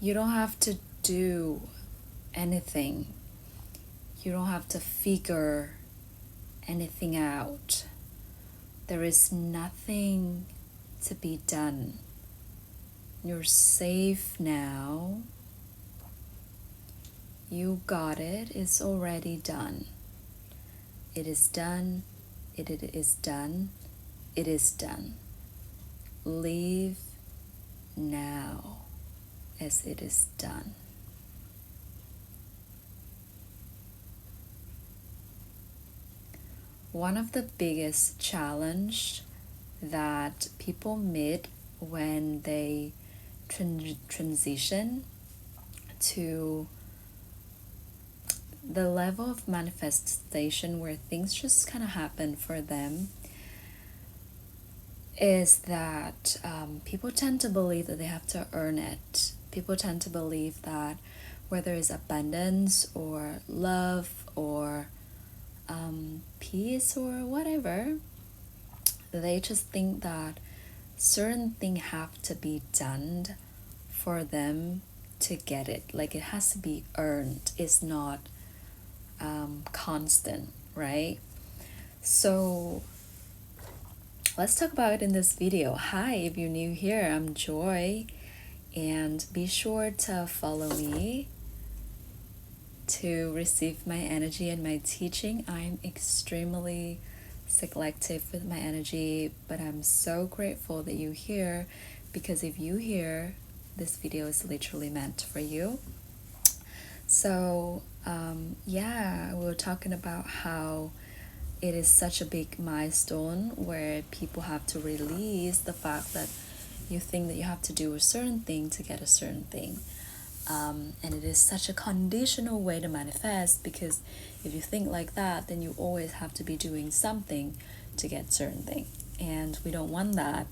You don't have to do anything. You don't have to figure anything out. There is nothing to be done. You're safe now. You got it. It's already done. It is done. It is done. It is done. Leave now as it is done. One of the biggest challenge that people meet when they transition to the level of manifestation where things just kind of happen for them is that people tend to believe that they have to earn it. People tend to believe that whether it's abundance or love or peace or whatever, they just think that certain things have to be done for them to get it. Like it has to be earned. It's not constant, right? So let's talk about it in this video. Hi, if you're new here, I'm Joy, and be sure to follow me to receive my energy and my teaching. I'm extremely selective with my energy, but I'm so grateful that you're here, because if you here, this video is literally meant for you. So yeah, we were talking about how it is such a big milestone where people have to release the fact that you think that you have to do a certain thing to get a certain thing. And it is such a conditional way to manifest, because if you think like that, then you always have to be doing something to get certain thing, and we don't want that.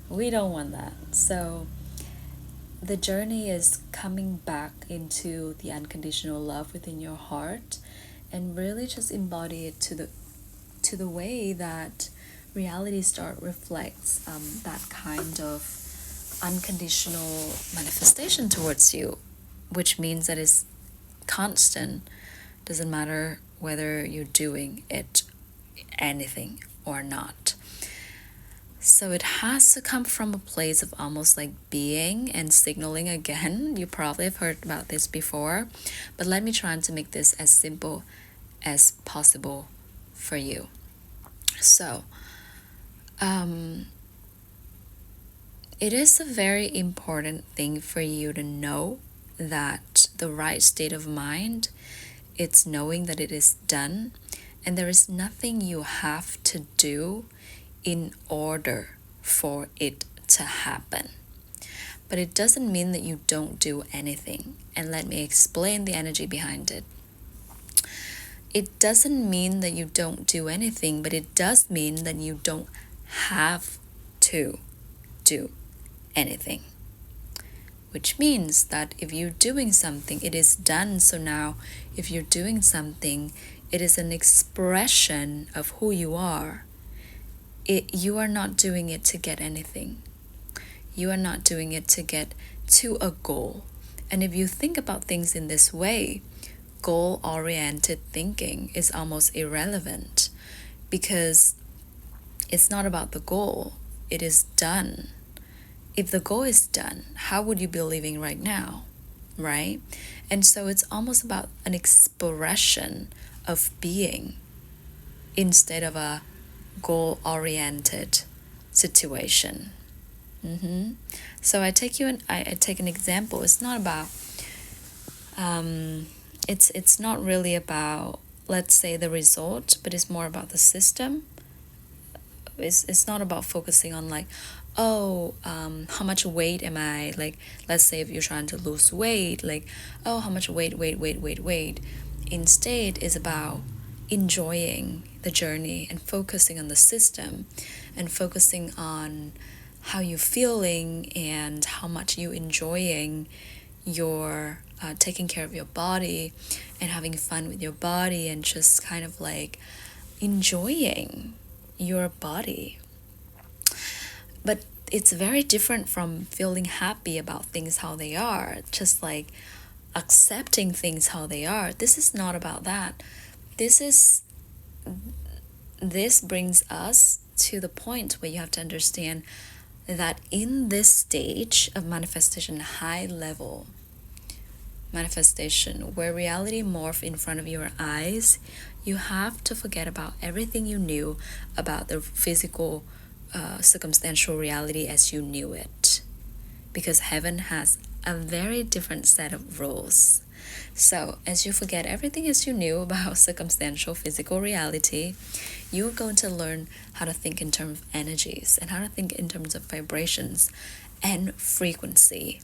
We don't want that. So the journey is coming back into the unconditional love within your heart, and really just embody it to the way that reality reflects that kind of unconditional manifestation towards you, which means that it's constant. Doesn't matter whether you're doing it anything or not. So it has to come from a place of almost like being and signaling again. You probably have heard about this before, but let me try to make this as simple as possible for you. So it is a very important thing for you to know that the right state of mind, it's knowing that it is done, and there is nothing you have to do in order for it to happen. But it doesn't mean that you don't do anything. And let me explain the energy behind it. It doesn't mean that you don't do anything, but it does mean that you don't have to do anything. Which means that if you're doing something, it is done. So now, if you're doing something, it is an expression of who you are. You are not doing it to get anything. You are not doing it to get to a goal. And if you think about things in this way, goal-oriented thinking is almost irrelevant, because it's not about the goal. It is done. If the goal is done, how would you be living right now, right? And so it's almost about an expression of being instead of a goal-oriented situation. So I take an example. It's not about it's not really about, let's say, the result, but it's more about the system. It's not about focusing on like, how much weight am I, like, let's say if you're trying to lose weight, like, how much weight. Instead, it's about enjoying the journey and focusing on the system and focusing on how you're feeling and how much you're enjoying your taking care of your body and having fun with your body and just kind of like enjoying your body. But it's very different from feeling happy about things how they are, just like accepting things how they are. This is not about that. This brings us to the point where you have to understand that in this stage of manifestation, high level manifestation, where reality morphs in front of your eyes, you have to forget about everything you knew about the physical circumstantial reality as you knew it, because heaven has a very different set of rules. So as you forget everything as you knew about circumstantial physical reality, you're going to learn how to think in terms of energies and how to think in terms of vibrations and frequency.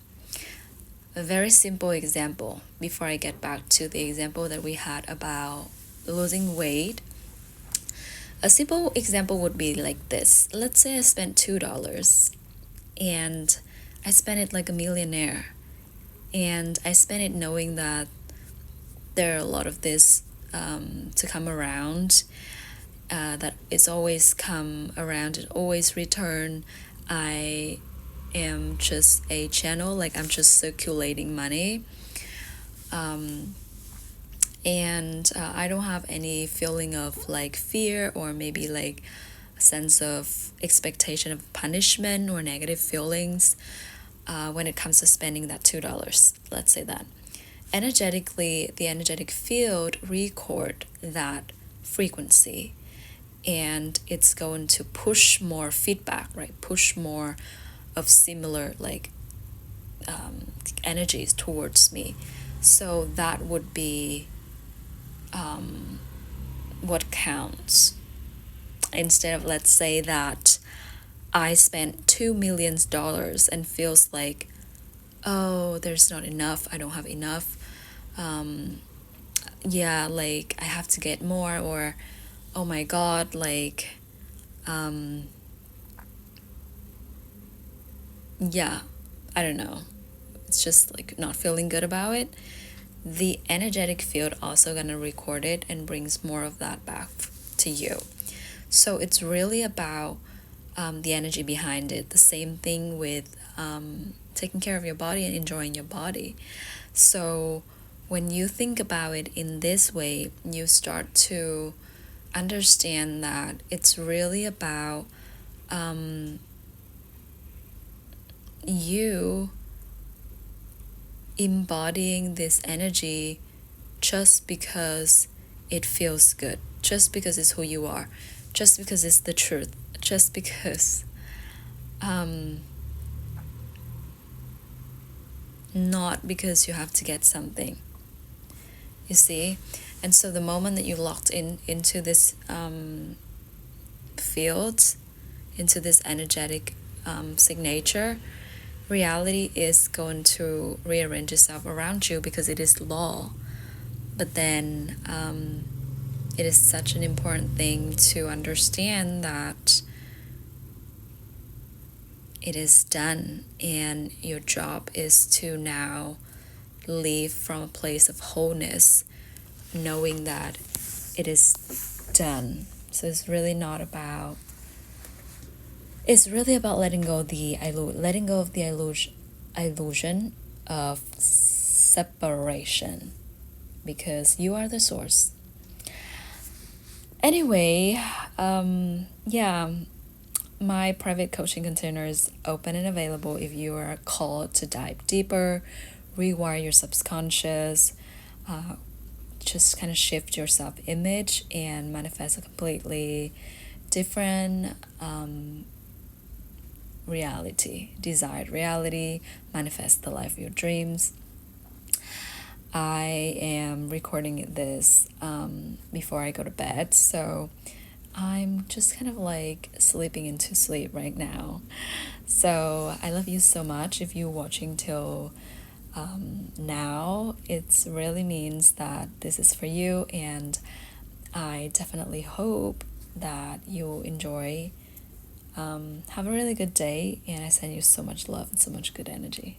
A very simple example before I get back to the example that we had about losing weight. A simple example would be like this. Let's say I spent $2 and I spent it like a millionaire, and I spent it knowing that there are a lot of this to come around, that it's always come around and always return. I am just a channel, like I'm just circulating money, and I don't have any feeling of like fear or maybe like a sense of expectation of punishment or negative feelings when it comes to spending that $2. Let's say that energetically, the energetic field record that frequency, and it's going to push more feedback, right? Push more of similar like energies towards me. So that would be what counts. Instead of, let's say that I spent $2 million and feels like, oh, there's not enough, I don't have enough, yeah, like I have to get more, or oh my god, like yeah, I don't know, it's just like not feeling good about it. The energetic field also gonna record it and brings more of that back to you. So it's really about the energy behind it. The same thing with taking care of your body and enjoying your body. So when you think about it in this way, you start to understand that it's really about you embodying this energy just because it feels good, just because it's who you are, just because it's the truth, just because not because you have to get something, you see. And so the moment that you locked into this field, into this energetic signature, reality is going to rearrange itself around you because it is law. But then it is such an important thing to understand that it is done, and your job is to now live from a place of wholeness, knowing that it is done. So it's really not about, it's really about letting go of the illusion of separation, because you are the source. Anyway, yeah, my private coaching container is open and available if you are called to dive deeper, rewire your subconscious, just kind of shift your self-image and manifest a completely different reality, desired reality, manifest the life of your dreams. I am recording this before I go to bed, so I'm just kind of like slipping into sleep right now. So I love you so much. If you're watching till now, it really means that this is for you, and I definitely hope that you'll enjoy. Have a really good day, and I send you so much love and so much good energy.